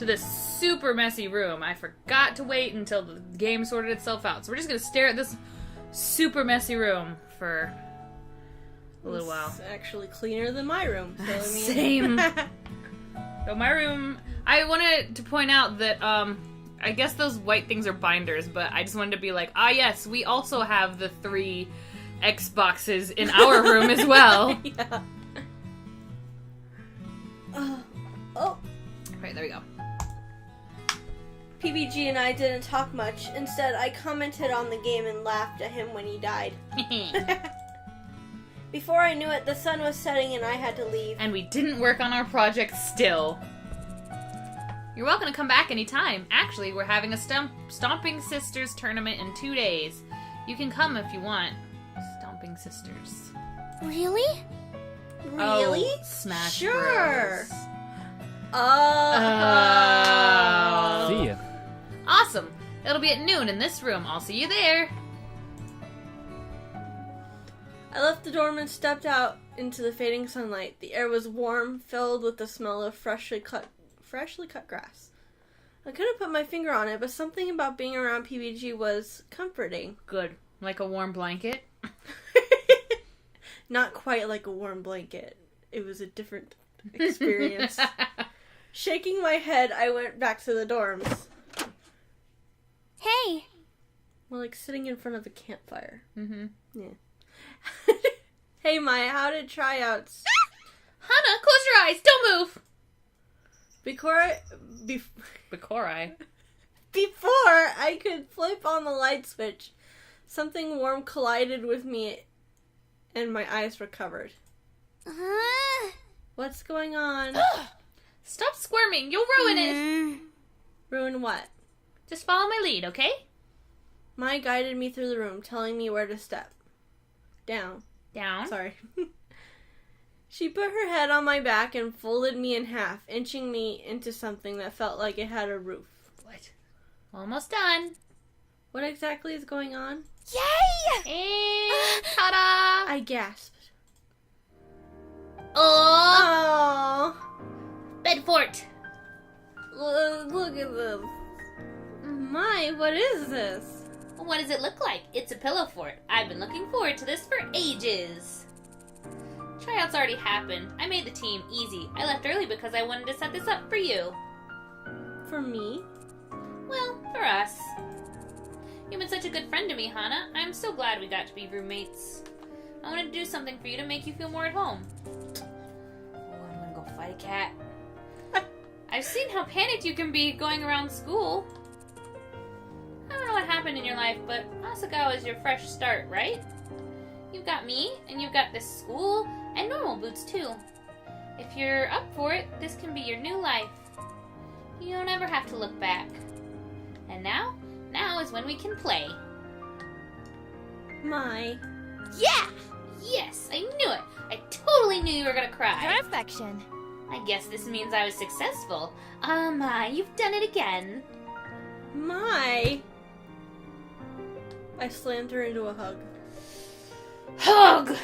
to this super messy room. I forgot to wait until the game sorted itself out. So we're just going to stare at this super messy room for a little while. It's actually cleaner than my room. So, I mean... Same. So my room... I wanted to point out that, I guess those white things are binders, but I just wanted to be like, yes, we also have the 3 Xboxes in our room as well. Yeah. Oh. Right, there we go. PBG and I didn't talk much. Instead, I commented on the game and laughed at him when he died. Before I knew it, the sun was setting and I had to leave. And we didn't work on our project still. You're welcome to come back anytime. Actually, we're having a Stomping Sisters tournament in 2 days. You can come if you want. Stomping Sisters. Really? Really? Oh, Smash Sure. Bros. Oh. See ya. Awesome. It'll be at noon in this room. I'll see you there. I left the dorm and stepped out into the fading sunlight. The air was warm, filled with the smell of freshly cut grass. I couldn't put my finger on it, but something about being around PBG was comforting. Good. Like a warm blanket. Not quite like a warm blanket. It was a different experience. Shaking my head, I went back to the dorms. Hey! We're like sitting in front of a campfire. Mm-hmm. Yeah. Hey, Maya, how did tryouts? Hannah, close your eyes. Don't move. Before I could flip on the light switch, something warm collided with me and my eyes recovered. What's going on? Stop squirming. You'll ruin it. Ruin what? Just follow my lead, okay? Maya guided me through the room, telling me where to step. Down. Down. Sorry. She put her head on my back and folded me in half, inching me into something that felt like it had a roof. What? Almost done. What exactly is going on? Yay! And ta-da! I gasped. Oh! Oh! Bed fort. Look at this. My, what is this? What does it look like? It's a pillow fort. I've been looking forward to this for ages. Tryouts already happened. I made the team easy. I left early because I wanted to set this up for you. For me? Well, for us. You've been such a good friend to me, Hannah. I'm so glad we got to be roommates. I wanted to do something for you to make you feel more at home. Oh, I'm gonna go fight a cat. I've seen how panicked you can be going around school. I don't know what happened in your life, but Asagao is your fresh start, right? You've got me, and you've got this school, and normal boots too. If you're up for it, this can be your new life. You don't ever have to look back. And now is when we can play. My. Yeah! Yes, I knew it. I totally knew you were gonna cry. Perfection. I guess this means I was successful. My, you've done it again. My. I slammed her into a hug. Hug!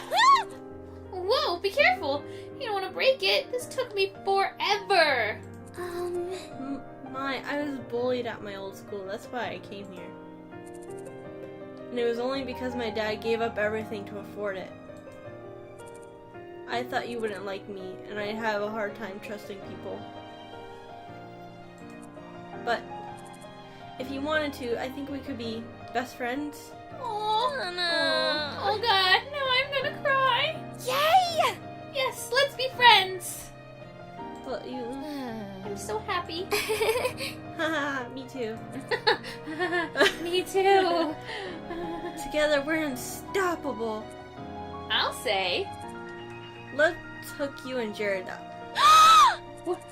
Whoa, be careful. You don't want to break it. This took me forever. My, I was bullied at my old school. That's why I came here. And it was only because my dad gave up everything to afford it. I thought you wouldn't like me, and I'd have a hard time trusting people. But if you wanted to, I think we could be best friends. Oh no. Oh god, now I'm gonna cry. Yay! Yes, let's be friends. But you... I'm so happy. Haha, me too. Me too. Together we're unstoppable. I'll say. Let's hook you and Jared up. What?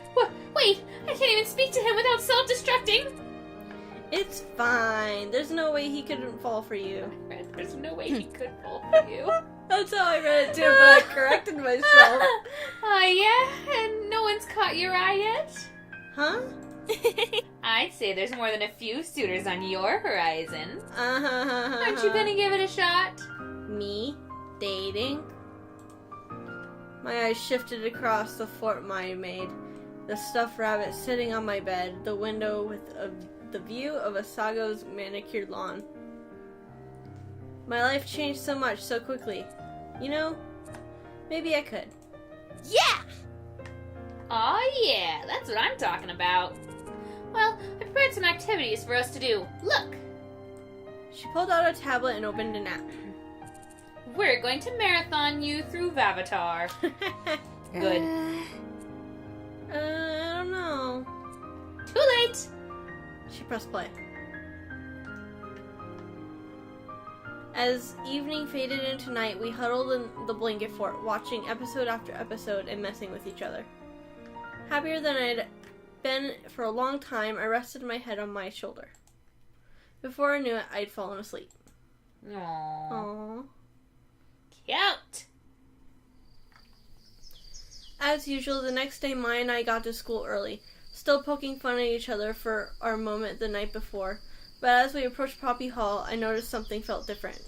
Wait, I can't even speak to him without self-destructing. It's fine. There's no way he couldn't fall for you. There's no way he could fall for you. That's how I read it too, but I corrected myself. Yeah? And no one's caught your eye yet? Huh? I'd say there's more than a few suitors on your horizon. Uh-huh. Aren't you gonna give it a shot? Me? Dating? My eyes shifted across the fort Maya made. the stuffed rabbit sitting on my bed, the window with the view of Asagao's manicured lawn. My life changed so much so quickly. You know, maybe I could. Yeah! Aw, yeah, that's what I'm talking about. Well, I prepared some activities for us to do. Look! She pulled out a tablet and opened an app. We're going to marathon you through Vavatar. Good. I don't know. Too late! She pressed play. As evening faded into night, we huddled in the blanket fort, watching episode after episode and messing with each other. Happier than I'd been for a long time, I rested my head on my shoulder. Before I knew it, I'd fallen asleep. Aww. Aww. Cute! As usual, the next day, Maya and I got to school early, still poking fun at each other for our moment the night before. But as we approached Poppy Hall, I noticed something felt different.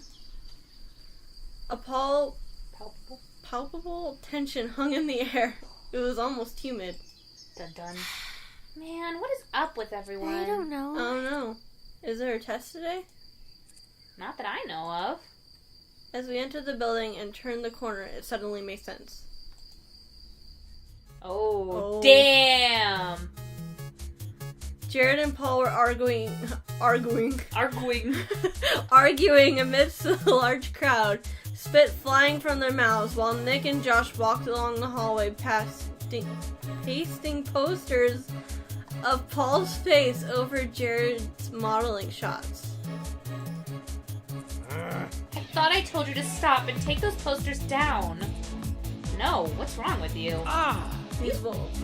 A palpable tension hung in the air. It was almost humid. Dun dun. Man, what is up with everyone? I don't know. Oh no. Is there a test today? Not that I know of. As we entered the building and turned the corner, it suddenly made sense. Oh. Damn! Jared and Paul were arguing amidst the large crowd, spit flying from their mouths, while Nick and Josh walked along the hallway pasting posters of Paul's face over Jared's modeling shots. I thought I told you to stop and take those posters down. No, what's wrong with you? These walls.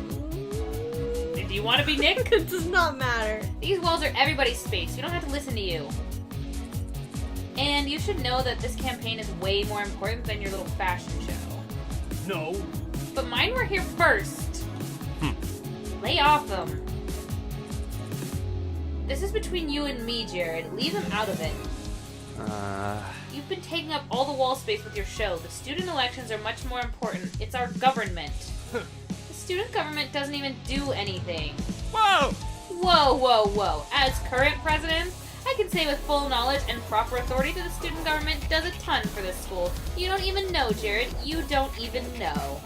Do you want to be Nick? It does not matter. These walls are everybody's space. We don't have to listen to you. And you should know that this campaign is way more important than your little fashion show. No. But mine were here first. Lay off them. This is between you and me, Jared. Leave him out of it. You've been taking up all the wall space with your show. The student elections are much more important. It's our government. The student government doesn't even do anything. Whoa! Whoa, whoa, whoa. As current president, I can say with full knowledge and proper authority that the student government does a ton for this school. You don't even know, Jared. You don't even know.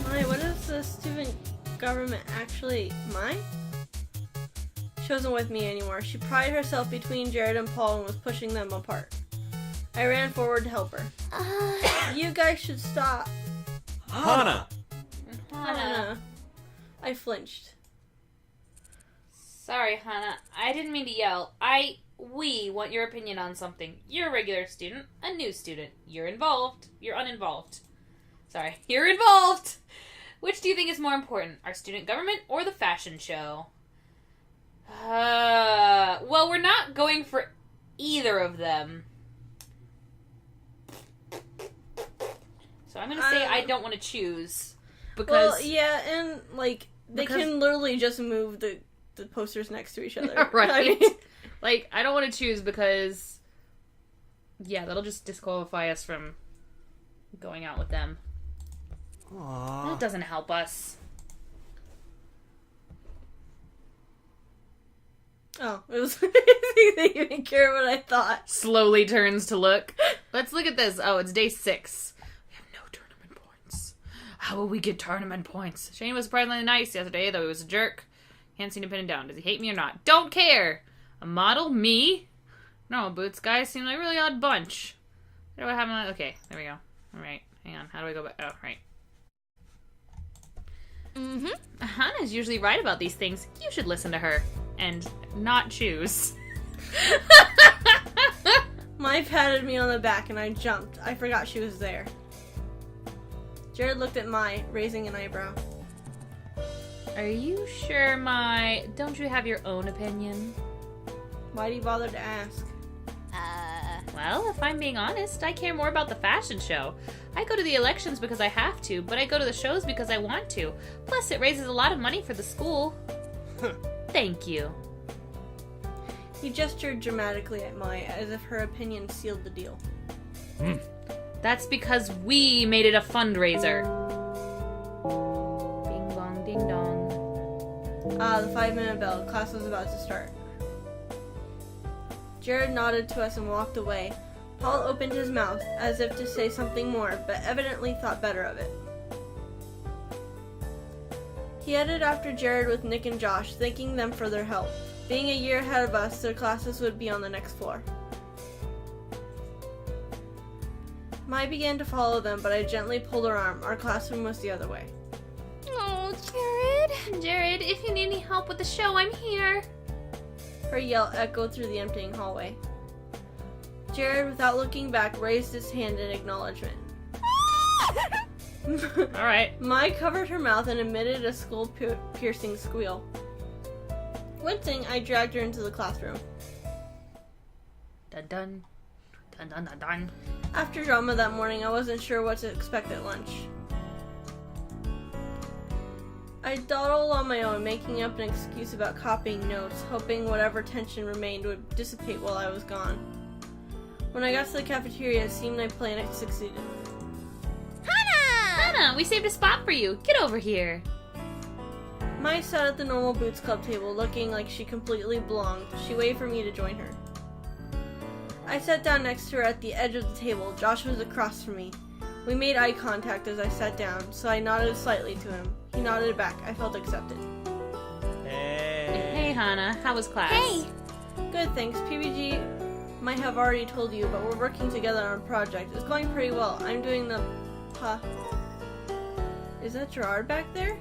Maya, what is the student government actually? Mine? She wasn't with me anymore. She pried herself between Jared and Paul and was pushing them apart. I ran forward to help her. You guys should stop. Hana! Hana. I flinched. Sorry, Hana. I didn't mean to yell. We want your opinion on something. You're a regular student, a new student. You're involved. You're uninvolved. Sorry. You're involved! Which do you think is more important, our student government or the fashion show? Well, we're not going for either of them. So I'm gonna say I don't want to choose. Because... Well, yeah, and, like, they can literally just move the posters next to each other. Right. I mean... Like, I don't want to choose because... Yeah, that'll just disqualify us from going out with them. Aww. That doesn't help us. Oh, it was... I think they even care what I thought. Slowly turns to look. Let's look at this. Oh, it's day 6. We have no tournament points. How will we get tournament points? Shane was surprisingly nice yesterday, though he was a jerk. Can't seem to pin him down. Does he hate me or not? Don't care! A model? Me? No, Boots guys seem like a really odd bunch. What do I have on? Okay, there we go. Alright, hang on. How do I go back? Oh, right. Hannah's usually right about these things. You should listen to her. And not choose. Maya patted me on the back and I jumped. I forgot she was there. Jared looked at Mai, raising an eyebrow. Are you sure, Mai? Don't you have your own opinion? Why'd he bother to ask? Well, if I'm being honest, I care more about the fashion show. I go to the elections because I have to, but I go to the shows because I want to. Plus, it raises a lot of money for the school. Thank you. He gestured dramatically at Maya as if her opinion sealed the deal. That's because we made it a fundraiser. Bing bong The 5-minute bell. Class was about to start. Jared nodded to us and walked away. Paul opened his mouth, as if to say something more, but evidently thought better of it. He headed after Jared with Nick and Josh, thanking them for their help. Being a year ahead of us, their classes would be on the next floor. Mai began to follow them, but I gently pulled her arm. Our classroom was the other way. Oh, Jared. Jared, if you need any help with the show, I'm here. Her yell echoed through the emptying hallway. Jared, without looking back, raised his hand in acknowledgement. Alright. Mai covered her mouth and emitted a skull-piercing squeal. Wincing, I dragged her into the classroom. Dun dun. Dun dun dun dun. After drama that morning, I wasn't sure what to expect at lunch. I dawdled on my own, making up an excuse about copying notes, hoping whatever tension remained would dissipate while I was gone. When I got to the cafeteria, it seemed my plan had succeeded. Hannah, we saved a spot for you. Get over here. Mai sat at the normal Boots Club table, looking like she completely belonged. She waved for me to join her. I sat down next to her at the edge of the table. Josh was across from me. We made eye contact as I sat down, so I nodded slightly to him. He nodded back. I felt accepted. Hey, Hannah. How was class? Hey. Good, thanks. PBG might have already told you, but we're working together on a project. It's going pretty well. I'm doing the... Is that Gerard back there?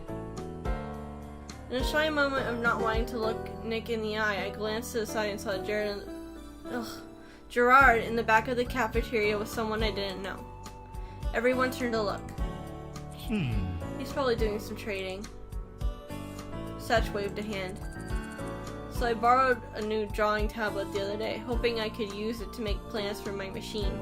In a shy moment of not wanting to look Nick in the eye, I glanced to the side and saw Gerard in the back of the cafeteria with someone I didn't know. Everyone turned to look. He's probably doing some trading. Satch waved a hand. So I borrowed a new drawing tablet the other day, hoping I could use it to make plans for my machine.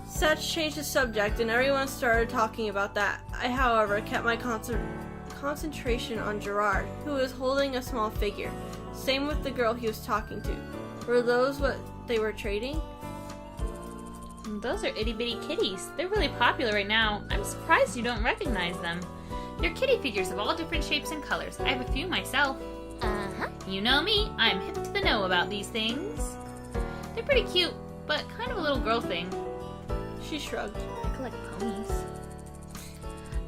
Satch changed the subject and everyone started talking about that. I, however, kept my concentration on Gerard, who was holding a small figure. Same with the girl he was talking to. Were those what they were trading? Those are itty-bitty kitties. They're really popular right now. I'm surprised you don't recognize them. They're kitty figures of all different shapes and colors. I have a few myself. Uh-huh. You know me. I'm hip to the know about these things. They're pretty cute, but kind of a little girl thing. She shrugged. I collect ponies.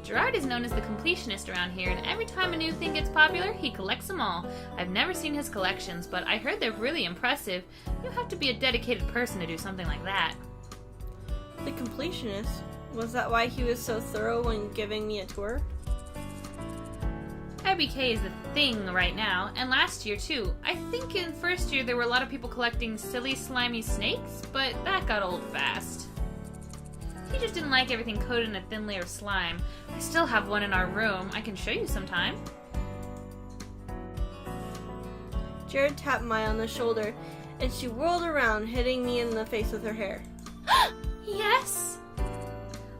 Gerard is known as the completionist around here, and every time a new thing gets popular, he collects them all. I've never seen his collections, but I heard they're really impressive. You have to be a dedicated person to do something like that. The completionist? Was that why he was so thorough when giving me a tour? IBK is the thing right now, and last year too. I think in first year there were a lot of people collecting silly, slimy snakes, but that got old fast. He just didn't like everything coated in a thin layer of slime. I still have one in our room. I can show you sometime. Jared tapped Mai on the shoulder, and she whirled around, hitting me in the face with her hair. Yes!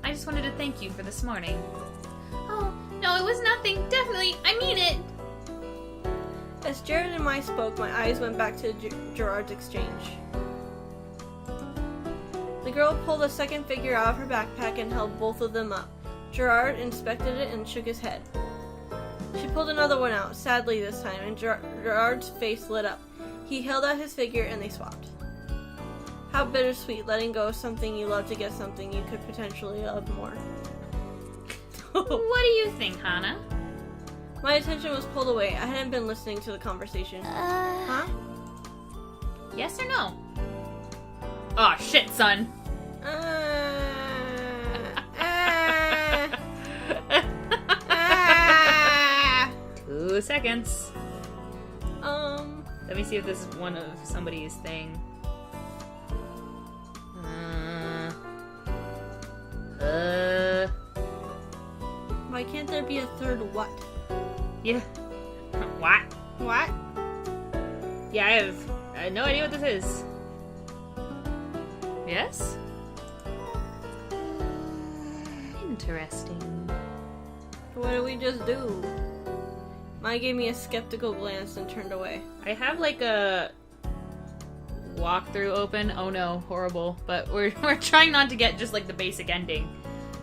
I just wanted to thank you for this morning. Oh, no, it was nothing. Definitely, I mean it. As Jared and Mai spoke, my eyes went back to Gerard's exchange. The girl pulled a second figure out of her backpack and held both of them up. Gerard inspected it and shook his head. She pulled another one out, sadly this time, and Gerard's face lit up. He held out his figure and they swapped. How bittersweet, letting go of something you love to get something you could potentially love more. What do you think, Hannah? My attention was pulled away. I hadn't been listening to the conversation. Huh? Yes or no? Aw, shit, son. Uh, 2 seconds. Let me see if this is one of somebody's thing. Why can't there be a third what? Yeah. What? What? Yeah, I have no idea what this is. Yes? Interesting. What did we just do? Mai gave me a skeptical glance and turned away. I have like a walkthrough open. Oh no, horrible. But we're trying not to get just like the basic ending.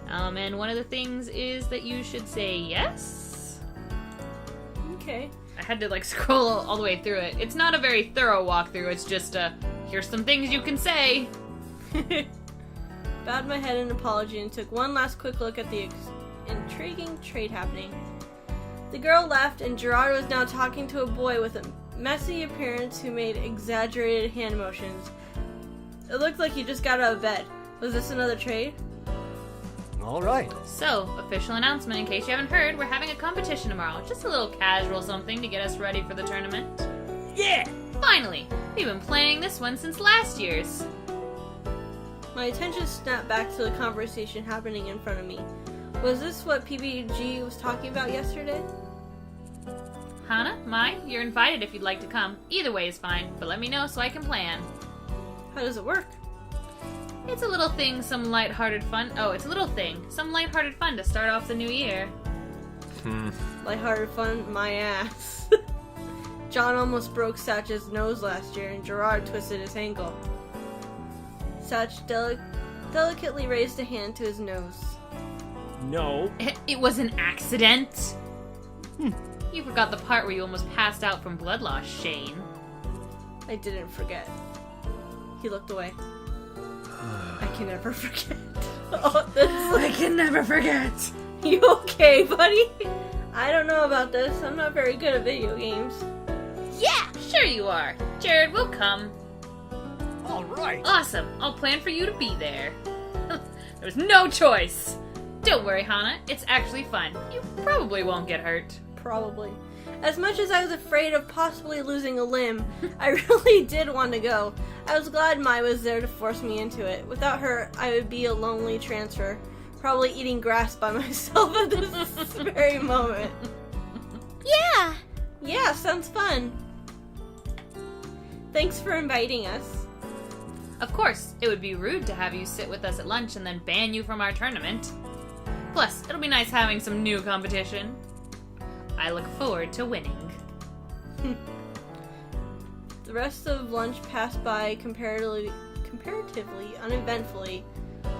And one of the things is that you should say yes. Okay. I had to, scroll all the way through it. It's not a very thorough walkthrough. It's just, here's some things you can say. Bowed my head in apology and took one last quick look at the intriguing trade happening. The girl left, and Gerard was now talking to a boy with a messy appearance who made exaggerated hand motions. It looked like he just got out of bed. Was this another trade? All right. So, official announcement in case you haven't heard, we're having a competition tomorrow. Just a little casual something to get us ready for the tournament. Yeah! Finally! We've been planning this one since last year's. My attention snapped back to the conversation happening in front of me. Was this what PBG was talking about yesterday? Hana, Mai, you're invited if you'd like to come. Either way is fine, but let me know so I can plan. How does it work? It's a little thing, some lighthearted fun. Oh, it's a little thing. Some lighthearted fun to start off the new year. Lighthearted fun? My ass. John almost broke Satch's nose last year, and Gerard twisted his ankle. Satch delicately raised a hand to his nose. No. It was an accident. You forgot the part where you almost passed out from blood loss, Shane. I didn't forget. He looked away. I can never forget. I can never forget. You okay, buddy? I don't know about this. I'm not very good at video games. Yeah, sure you are. Jared will come. All right. Awesome. I'll plan for you to be there. There's no choice. Don't worry, Hana. It's actually fun. You probably won't get hurt. Probably. As much as I was afraid of possibly losing a limb, I really did want to go. I was glad Mai was there to force me into it. Without her, I would be a lonely transfer, probably eating grass by myself at this very moment. Yeah! Yeah, sounds fun. Thanks for inviting us. Of course, it would be rude to have you sit with us at lunch and then ban you from our tournament. Plus, it'll be nice having some new competition. I look forward to winning. The rest of lunch passed by comparatively uneventfully,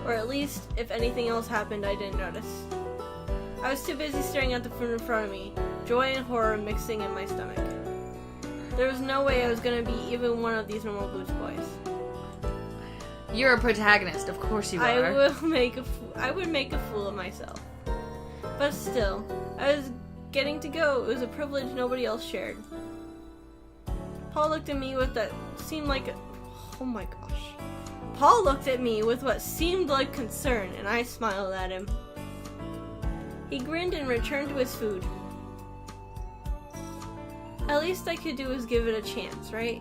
or at least, if anything else happened, I didn't notice. I was too busy staring at the food in front of me, joy and horror mixing in my stomach. There was no way I was going to be even one of these normal Boots boys. You're a protagonist, of course you are. I would make a fool of myself. But still, I was getting to go. It was a privilege nobody else shared. Paul looked at me with that seemed like oh my gosh. Paul looked at me with what seemed like concern, and I smiled at him. He grinned and returned to his food. At least I could do was give it a chance, right?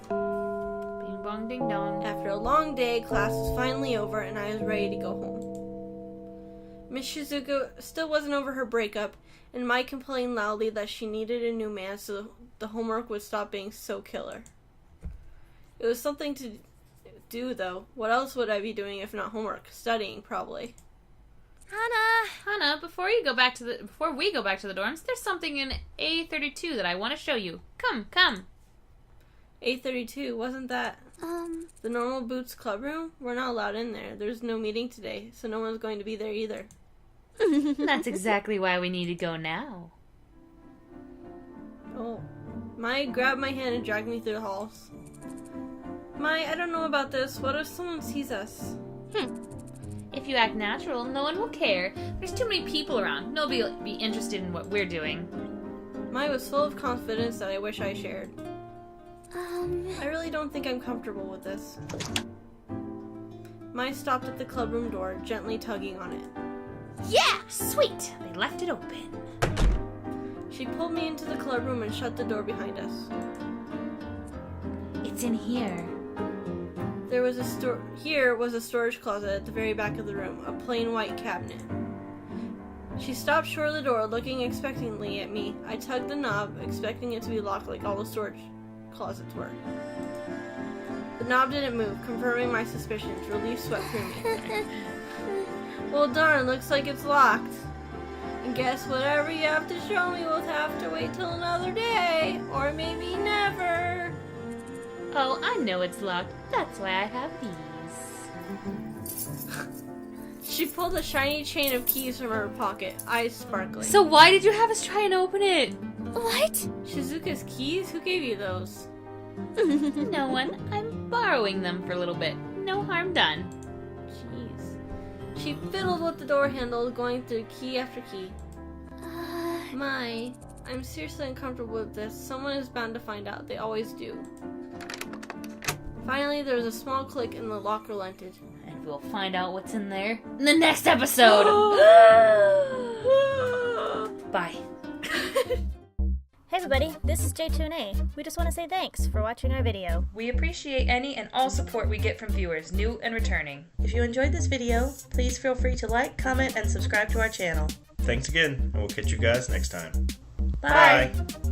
Bing bong ding dong. After a long day, class was finally over, and I was ready to go home. Miss Shizuka still wasn't over her breakup, and Mai complained loudly that she needed a new man so the homework would stop being so killer. It was something to do, though. What else would I be doing if not homework? Studying, probably. Hana! Before we go back to the dorms, there's something in A32 that I want to show you. Come. A32, wasn't that the normal Boots club room? We're not allowed in there. There's no meeting today, so no one's going to be there either. That's exactly why we need to go now. Oh. Mai grabbed my hand and dragged me through the halls. Mai, I don't know about this. What if someone sees us? If you act natural, no one will care. There's too many people around. Nobody will be interested in what we're doing. Mai was full of confidence that I wish I shared. I really don't think I'm comfortable with this. Mai stopped at the clubroom door, gently tugging on it. Yeah! Sweet! They left it open. She pulled me into the clubroom and shut the door behind us. It's in here. Here was a storage closet at the very back of the room, a plain white cabinet. She stopped short of the door, looking expectantly at me. I tugged the knob, expecting it to be locked like all the storage closets were. The knob didn't move, confirming my suspicions. Relief swept through me. Well, darn, looks like it's locked. And guess whatever you have to show me, we'll have to wait till another day, or maybe never. Oh, I know it's locked. That's why I have these. She pulled a shiny chain of keys from her pocket, eyes sparkling. So why did you have us try and open it? What? Shizuka's keys? Who gave you those? No one. I'm borrowing them for a little bit. No harm done. Jeez. She fiddled with the door handle, going through key after key. I'm seriously uncomfortable with this. Someone is bound to find out. They always do. Finally, there was a small click and the lock relented. And we'll find out what's in there in the next episode. Bye. Hey everybody, this is J2A. We just want to say thanks for watching our video. We appreciate any and all support we get from viewers, new and returning. If you enjoyed this video, please feel free to like, comment, and subscribe to our channel. Thanks again, and we'll catch you guys next time. Bye. Bye.